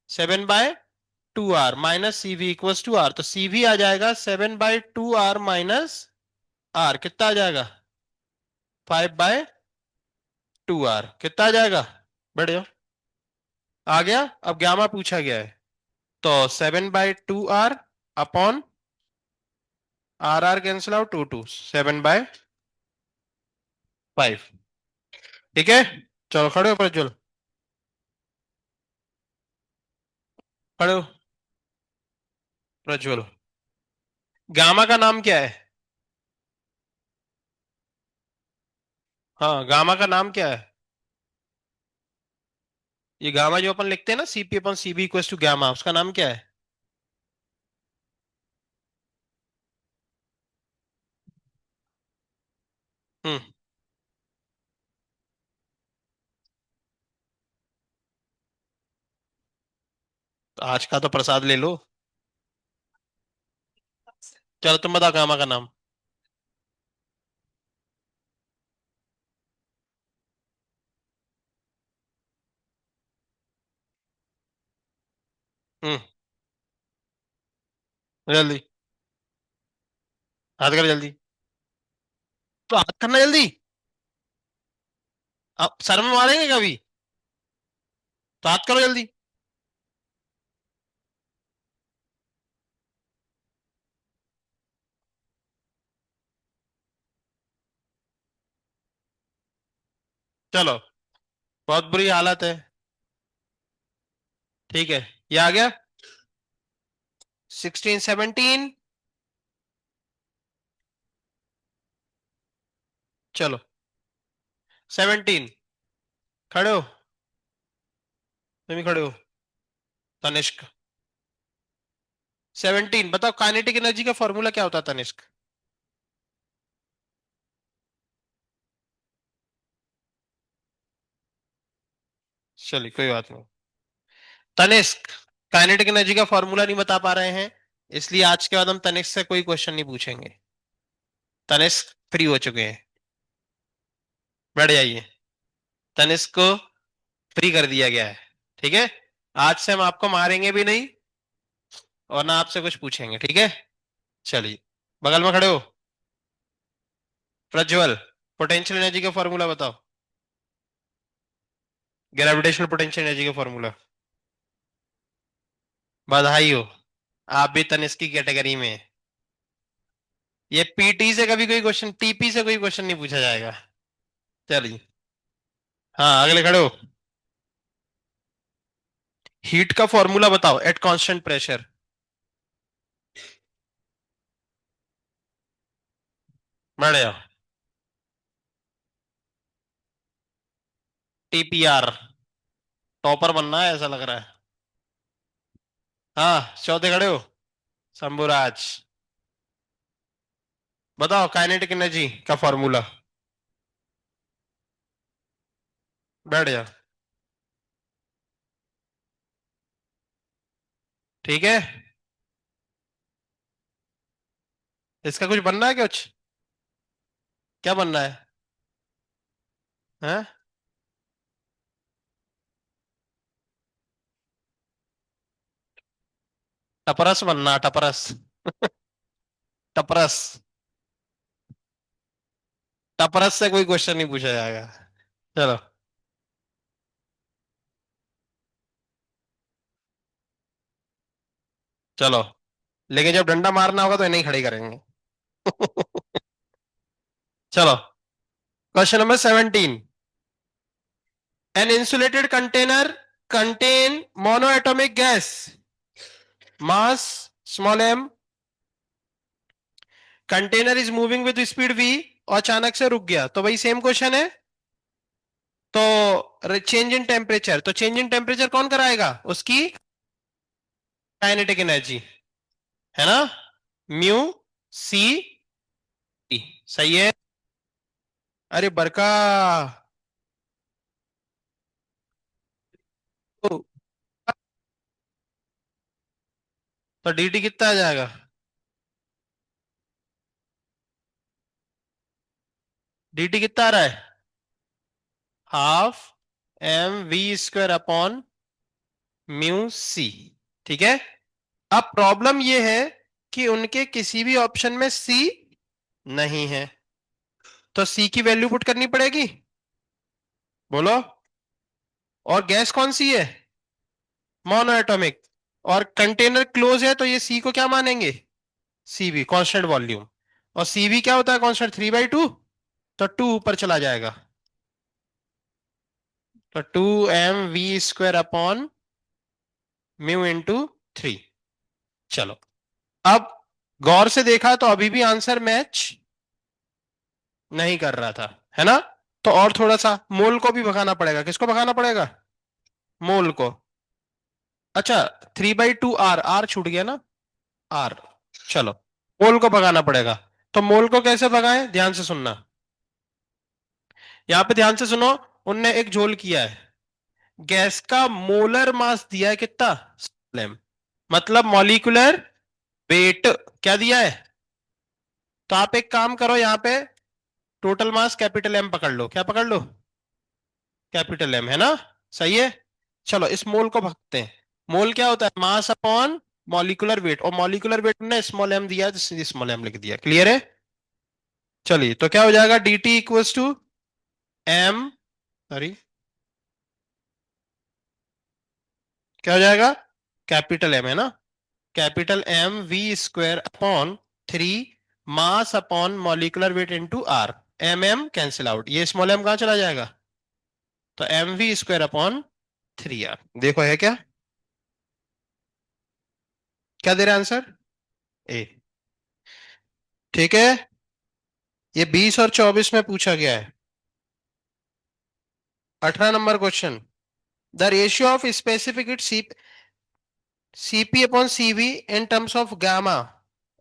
7/2 R minus CV equals to R, तो सीवी आ जाएगा 7/2 आर माइनस आर, कितना आ जाएगा? 5/2 आर, कितना आ जाएगा? बैठ जाओ। आ गया। अब गामा पूछा गया है, तो 7/2 R upon R R cancel out, 7/5। ठीक है। चलो खड़े हो प्रज्वल। खड़े हो प्रज्वल। गामा का नाम क्या है? हाँ, गामा का नाम क्या है? ये गामा जो अपन लिखते हैं ना, सीपी अपन सीबी इक्वल टू गामा, उसका नाम क्या है? हम्म। तो आज का तो प्रसाद ले लो। चलो तुम बताओ गामा का नाम। हम्म। जल्दी। हाथ कर जल्दी। तो हाथ करना जल्दी। अब सर में मारेंगे कभी? तो हाथ करो जल्दी। चलो, बहुत बुरी हालत है। ठीक है, ये आ गया। 16 17। चलो 17। खड़े हो? तुम ही खड़े हो। तनिष्क। 17 बताओ, काइनेटिक एनर्जी का फॉर्मूला क्या होता है तनिष्क? चलिए कोई बात नहीं। तनिष्क, काइनेटिक एनर्जी का फॉर्मूला नहीं बता पा रहे हैं, इसलिए आज के बाद हम तनिष्क से कोई क्वेश्चन नहीं पूछेंगे। तनिष्क फ्री हो चुके हैं। बैठ जाइए। तनिष्क को फ्री कर दिया गया है। ठीक है। आज से हम आपको मारेंगे भी नहीं, और ना आपसे कुछ पूछेंगे, ठीक है? चलिए, बगल में खड़े हो। प्रज्वल, पोटेंशियल एनर्जी का फॉर्मूला बताओ। ग्रेविटेशनल पोटेंशियल एनर्जी का फॉर्मूला। बधाई हो, आप भी तनिष्क की कैटेगरी में हैं। ये पीटी से कभी कोई क्वेश्चन, टीपी से कोई क्वेश्चन नहीं पूछा जाएगा। चलिए, हाँ अगले खड़े हो। हीट का फॉर्मूला बताओ एट कांस्टेंट प्रेशर। बढ़िया। टीपीआर। टॉपर बनना है ऐसा लग रहा है। हाँ, चौथे खड़े हो। शंभुराज, बताओ काइनेटिक एनर्जी का फॉर्मूला। बढ़िया। ठीक है, इसका कुछ बनना है क्या कुछ? क्या बनना है? हैं? टपरस बनना, टपरस। टपरस। टपरस से कोई क्वेश्चन नहीं पूछा जाएगा। चलो। चलो, लेकिन जब डंडा मारना होगा तो नहीं खड़ी करेंगे। चलो, question number 17। An insulated container contain monoatomic gas, mass small M, container is moving with speed V, और अचानक से रुक गया, तो भाई सेम क्वेश्चन है। तो चेंज इन टेम्परेचर, तो चेंज इन टेम्परेचर कौन कराएगा? उसकी काइनेटिक एनर्जी, है ना? Mu C T. सही है। अरे बरका, तो डीटी कितना आ जाएगा? डीटी कितना आ रहा है? Half M V square upon mu C. ठीक है। अब प्रॉब्लम यह है कि उनके किसी भी ऑप्शन में सी नहीं है, तो सी की वैल्यू पुट करनी पड़ेगी। बोलो। और गैस कौन सी है? मोनोएटॉमिक। और कंटेनर क्लोज है, तो ये सी को क्या मानेंगे? CV, constant volume. और सीवी क्या होता है? कांस्टेंट 3/2। तो 2 ऊपर चला जाएगा, तो 2mv² अपॉन म्यू इंटू 3। चलो, अब गौर से देखा तो अभी भी आंसर मैच नहीं कर रहा था, है ना? तो और थोड़ा सा मोल को भी भगाना पड़ेगा। किसको भगाना पड़ेगा? मोल को। अच्छा, 3/2 आर छूट गया ना, आर। चलो, मोल को भगाना पड़ेगा। तो मोल को कैसे भगाएं, ध्यान से सुनना। यहां पे ध्यान से सुनो। उनने एक झोल किया है, गैस का मोलर मास दिया है कितना? स्लैम। मतलब मॉलिक्यूलर वेट क्या दिया है? तो आप एक काम करो, यहां पे टोटल मास कैपिटल एम पकड़ लो। क्या पकड़ लो? कैपिटल एम, है ना? सही है। चलो, इस मोल को भगते हैं। मोल क्या होता है? मास अपॉन मॉलिक्यूलर वेट, और मॉलिक्यूलर वेट ने स्मॉल एम दिया, जिसने स्मॉल एम लिख दिया। क्लियर है? चलिए, तो क्या हो जाएगा? D T equals to M, sorry, क्या हो जाएगा? कैपिटल एम, है ना? Capital M V square upon 3 mass upon molecular weight into R. M M cancel out, ये स्मॉल एम कहां चला जाएगा? तो M V square upon 3 R. देखो है क्या? क्या दे रहा है आंसर? ए। ठीक है। ये 20 और 24 में पूछा गया है। 18 number question. The ratio of specific heat CP upon CV in terms of gamma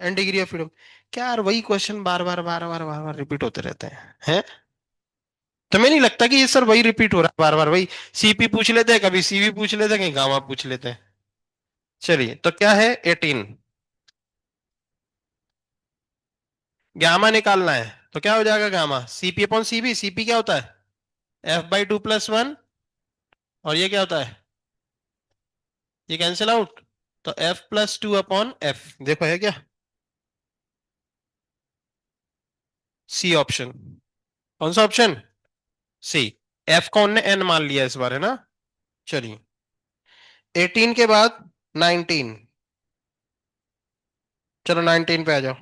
and degree of freedom. क्या यार, वही क्वेश्चन बार बार बार बार बार बार रिपीट होते रहते हैं? तुम्हें नहीं लगता कि ये सर वही रिपीट हो रहा है बार बार? वही सीपी पूछ लेते हैं, कभी सीवी पूछ लेते हैं, कहीं गामा पूछ लेते हैं। चलिए, तो क्या है? 18। गामा निकालना है, तो क्या हो जाएगा? Gamma CP upon CB. CP क्या होता है? F/2 + 1। और ये क्या होता है? ये कैंसिल आउट। तो F+2/F, देखो है क्या? C option. कौन सा ऑप्शन? सी। एफ को हमने एन मान लिया इस बार, है ना? चलिए, 18 के बाद 19। चलो 19 पे आ जाओ।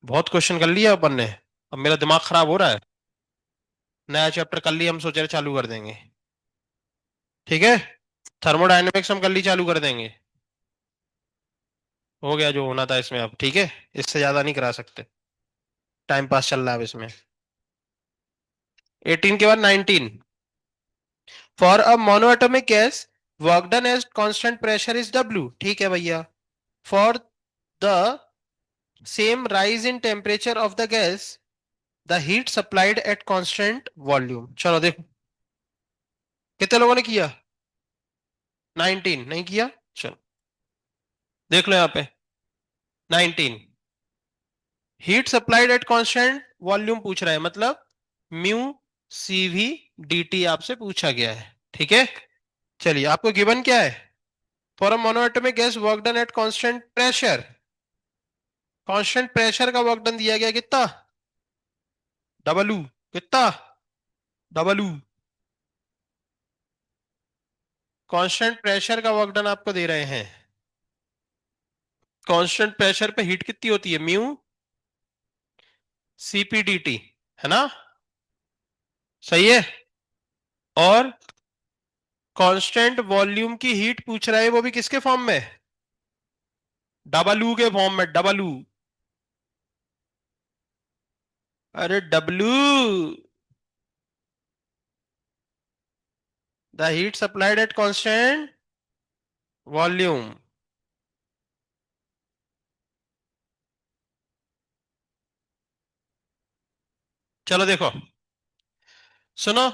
बहुत क्वेश्चन कर लिया अपन ने, अब मेरा दिमाग खराब हो रहा है। नया चैप्टर कल ही हम सोच रहे चालू कर देंगे। ठीक है, थर्मोडायनेमिक्स हम कल ही चालू कर देंगे। हो गया जो होना था इसमें अब, ठीक है। इससे ज्यादा नहीं करा सकते, टाइम पास चल रहा है अब इसमें। 18 के बाद 19। For a monoatomic gas work done at constant pressure is W, ठीक है भैया। For the same rise in temperature of the gas the heat supplied at constant volume. चलो देखो, कितने लोगों ने किया? 19 नहीं किया? चलो देख लो यहाँ पे, 19। Heat supplied at constant volume पूछ रहा है, मतलब म्यू CV dt आपसे पूछा गया है, ठीक है। चलिए, आपको गिवन क्या है? For a monoatomic gas work done at constant pressure. Constant pressure का वर्क डन दिया गया कितना? W. कितना? W. कांस्टेंट प्रेशर का वर्क डन आपको दे रहे हैं। कांस्टेंट प्रेशर पे हीट कितनी होती है? म्यू CP dt, है ना? सही है। और कांस्टेंट वॉल्यूम की हीट पूछ रहा है, वो भी किसके फॉर्म में? डबल यू के फॉर्म में, डबल यू। अरे W, the heat supplied at constant volume. चलो देखो, सुनो।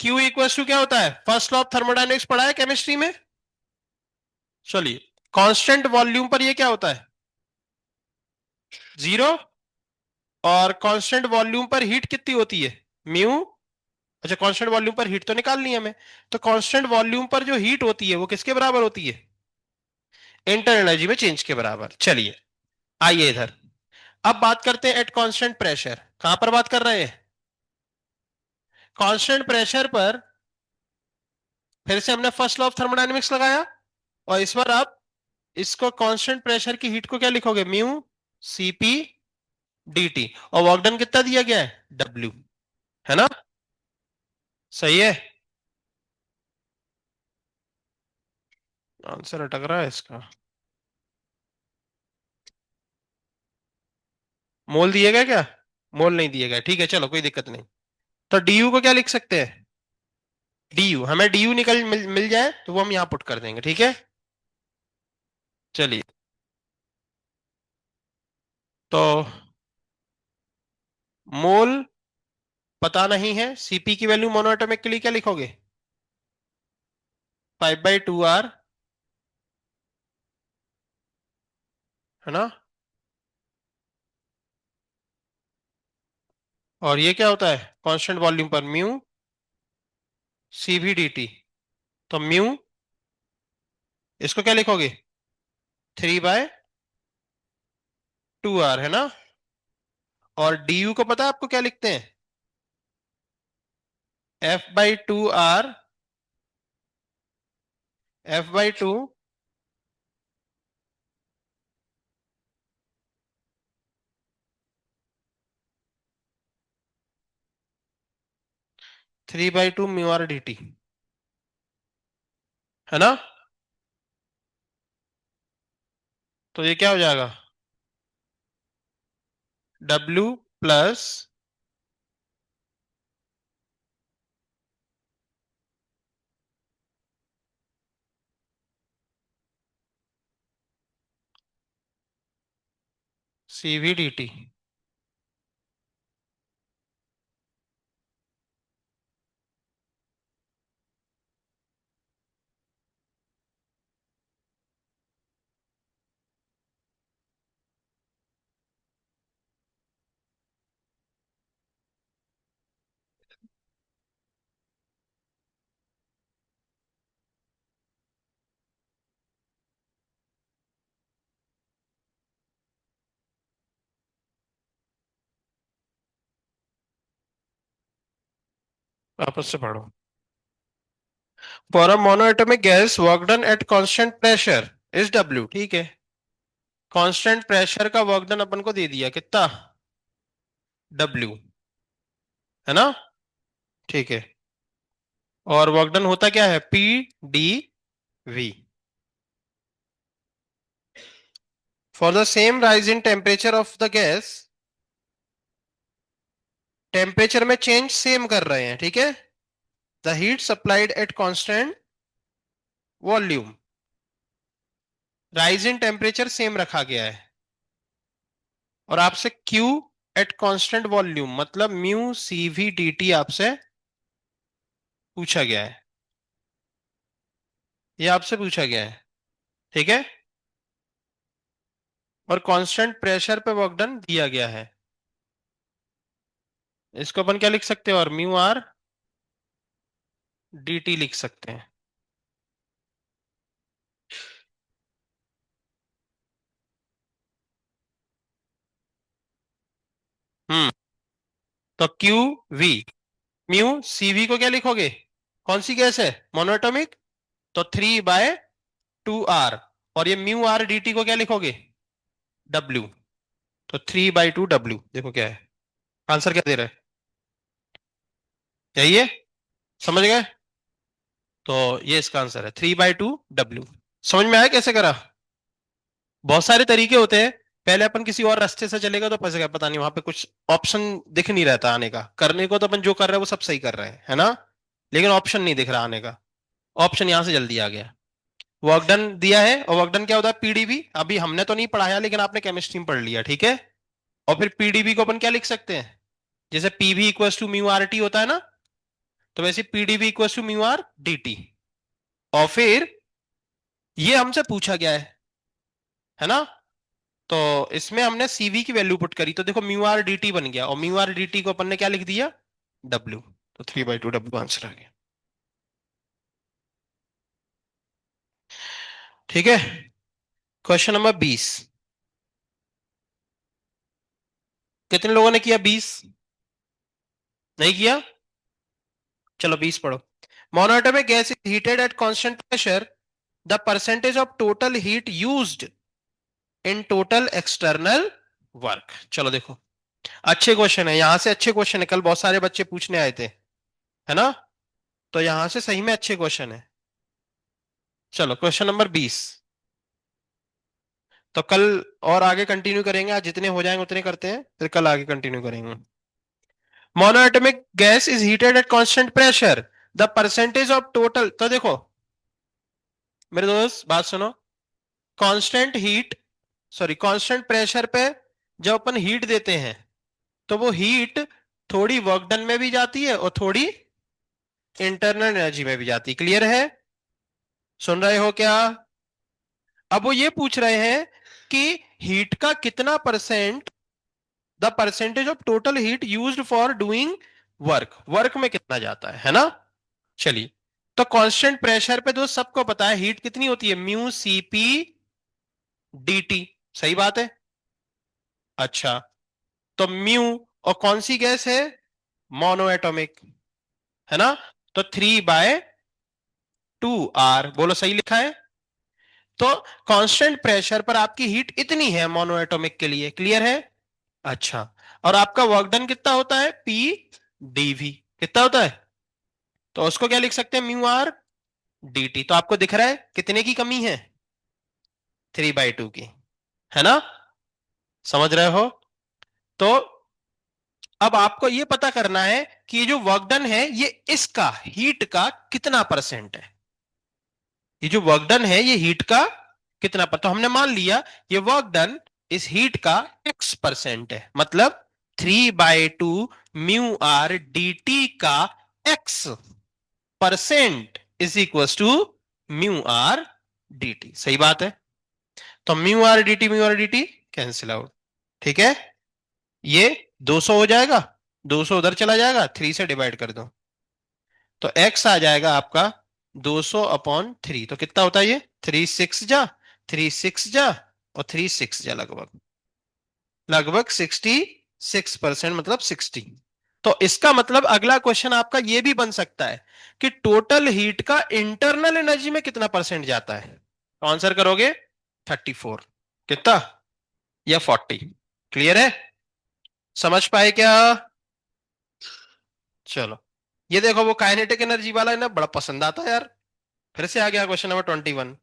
Q इक्वल टू क्या होता है? फर्स्ट लॉ ऑफ थर्मोडायनेमिक्स पढ़ा है केमिस्ट्री में। चलिए, कांस्टेंट वॉल्यूम पर ये क्या होता है? जीरो। और कांस्टेंट वॉल्यूम पर हीट कितनी होती है? म्यू। अच्छा, कांस्टेंट वॉल्यूम पर हीट तो निकालनी है हमें। तो कांस्टेंट वॉल्यूम पर जो हीट होती है वो किसके बराबर होती है? इंटर एनर्जी में चेंज के बराबर। चलिए, आइए इधर। अब बात करते हैं एट कांस्टेंट प्रेशर। कहां पर बात कर रहे हैं? कांस्टेंट प्रेशर पर फिर से हमने फर्स्ट लॉ ऑफ थर्मोडायनेमिक्स लगाया, और इस बार आप इसको कांस्टेंट प्रेशर की हीट को क्या लिखोगे? Mu CP dt। और वर्क डन कितना दिया गया है? W, है ना? सही है। आंसर अटक रहा है इसका। मोल दिएगा क्या? मोल नहीं दिएगा, ठीक है, चलो कोई दिक्कत नहीं। तो DU को क्या लिख सकते हैं? DU, हमें DU निकल मिल जाए तो वो हम यहां पुट कर देंगे, ठीक है। चलिए, तो मोल पता नहीं है, CP की वैल्यू मोनोएटॉमिक के लिए क्या लिखोगे? 5/2R, है ना? और ये क्या होता है? कांस्टेंट वॉल्यूम पर म्यू CV dt। तो म्यू, इसको क्या लिखोगे? 3/2R, है ना? और DU को पता है आपको क्या लिखते हैं? F/2R, F/2, 3/2 μR dt, है ना? तो ये क्या हो जाएगा? W plus CV dt। आपस से पढ़ो। For a monoatomic gas work done at constant pressure is W, ठीक है। कांस्टेंट प्रेशर का वर्क डन अपन को दे दिया कितना, डब्ल्यू, है ना, ठीक है। और वर्क डन होता क्या है, P D V. For the same rise in temperature of the gas, temperature में चेंज सेम कर रहे हैं, ठीक है। The heat supplied at constant volume, rise in temperature same रखा गया है। और आपसे Q एट कांस्टेंट वॉल्यूम मतलब mu C V D T आपसे पूछा गया है, ये आपसे पूछा गया है, ठीक है। और कांस्टेंट प्रेशर पे वर्क डन दिया गया है। इसको अपन क्या लिख सकते हैं, और म्यू आर डी टी लिख सकते हैं। हम्म। तो Q V, mu C V को क्या लिखोगे, कौन सी गैस है, मोनोएटॉमिक, तो 3/2 आर। और ये म्यू आर डी टी को क्या लिखोगे, डब्ल्यू, तो 3/2 डब्ल्यू। देखो क्या है आंसर, क्या दे रहा है, यही है, समझ गए। तो ये इसका आंसर है 3/2 डब्ल्यू। समझ में आया कैसे करा। बहुत सारे तरीके होते हैं। पहले अपन किसी और रास्ते से चलेगा तो फंसेगा, पता नहीं वहां पे कुछ ऑप्शन दिख नहीं रहता आने का, करने को तो अपन जो कर रहे हैं वो सब सही कर रहे हैं, है ना, लेकिन ऑप्शन नहीं दिख रहा आने का। ऑप्शन यहां से जल्दी आ गया। वर्क डन दिया है, और वर्क डन क्या होता है, पीडीबी। अभी हमने तो नहीं पढ़ाया लेकिन आपने केमिस्ट्री में पढ़ लिया, ठीक है। और फिर पीडीबी को अपन क्या लिख सकते हैं, जैसे PV equal to mu R T होता है ना, तो वैसे PDV equal to mu R D T. और फिर ये हमसे पूछा गया है ना, तो इसमें हमने सीवी की वैल्यू पुट करी, तो देखो म्यू आर डी टी बन गया, और म्यू आर डी टी को अपन ने क्या लिख दिया, डब्ल्यू। तो 3/2 डब्ल्यू आंसर आ गया, ठीक है। क्वेश्चन नंबर 20, कितने लोगों ने किया, 20 नहीं किया, चलो 20 पढ़ो। Monoatomic gas is heated eight constant pressure, the percentage of total heat used in total external work. चलो देखो, अच्छे क्वेश्चन है, यहां से अच्छे क्वेश्चन है, कल बहुत सारे बच्चे पूछने आए थे, है ना, तो यहां से सही में अच्छे क्वेश्चन है। चलो क्वेश्चन नंबर 20, तो कल और आगे कंटिन्यू करेंगे, आज जितने हो जाएंगे उतने करते हैं, फिर कल आगे कंटिन्यू करेंगे। Monoatomic gas is heated eight constant pressure, the percentage of total, तो देखो मेरे दोस्त बात सुनो, constant heat, sorry constant pressure पे जब अपन हीट देते हैं तो वो हीट थोड़ी वर्क डन में भी जाती है और थोड़ी इंटरनल एनर्जी में भी जाती है, क्लियर है, सुन रहे हो क्या। अब वो ये पूछ रहे हैं कि हीट का कितना percent, the percentage of total heat used for doing work, work में कितना जाता है ना। चलिए, तो कांस्टेंट प्रेशर पे तो सबको पता है हीट कितनी होती है, mu C P D T, सही बात है। अच्छा, तो म्यू, और कौन सी गैस है, मोनो एटॉमिक, है ना, तो 3/2 आर, बोलो सही लिखा है। तो कांस्टेंट प्रेशर पर आपकी हीट इतनी है मोनो एटॉमिक के लिए, क्लियर है। अच्छा, और आपका वर्क डन कितना होता है, पी डीवी, कितना होता है, तो उसको क्या लिख सकते हैं, म्यू आर डी टी। तो आपको दिख रहा है कितने की कमी है, 3/2 की, है ना, समझ रहे हो। तो अब आपको यह पता करना है कि ये जो वर्क डन है ये इसका हीट का कितना परसेंट है, ये जो वर्क डन है ये हीट का कितना पर, तो हमने मान लिया ये वर्क डन इस हीट का x% है, मतलब 3/2 म्यू आर डी टी का x% is equal to mu R D T, सही बात है। तो mu R D T cancel out, ठीक है। ये 200 हो जाएगा, 200 उधर चला जाएगा, 3 से डिवाइड कर दो, तो x आ जाएगा आपका 200/3, तो कितना होता है ये, 3 6 जा, 3 6 जा, और 3 6 जा, लगभग लगभग 66% मतलब 60, तो इसका मतलब अगला क्वेश्चन आपका ये भी बन सकता है कि टोटल हीट का इंटरनल एनर्जी में कितना परसेंट जाता है। तो आंसर करोगे 34, कितना, या 40। क्लियर है, समझ पाए क्या? चलो, ये देखो वो काइनेटिक एनर्जी वाला है ना, बड़ा पसंद आता है यार। फिर से आ गया क्वेश्चन नंबर 21।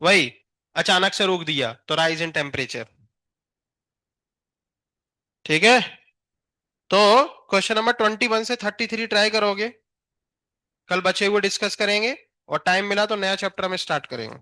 वही, अचानक से रोक दिया तो राइज इन टेम्परेचर। ठीक है, तो क्वेश्चन नंबर 21 से 33 ट्राई करोगे, कल बचे हुए डिस्कस करेंगे, और टाइम मिला तो नया चैप्टर में स्टार्ट करेंगे।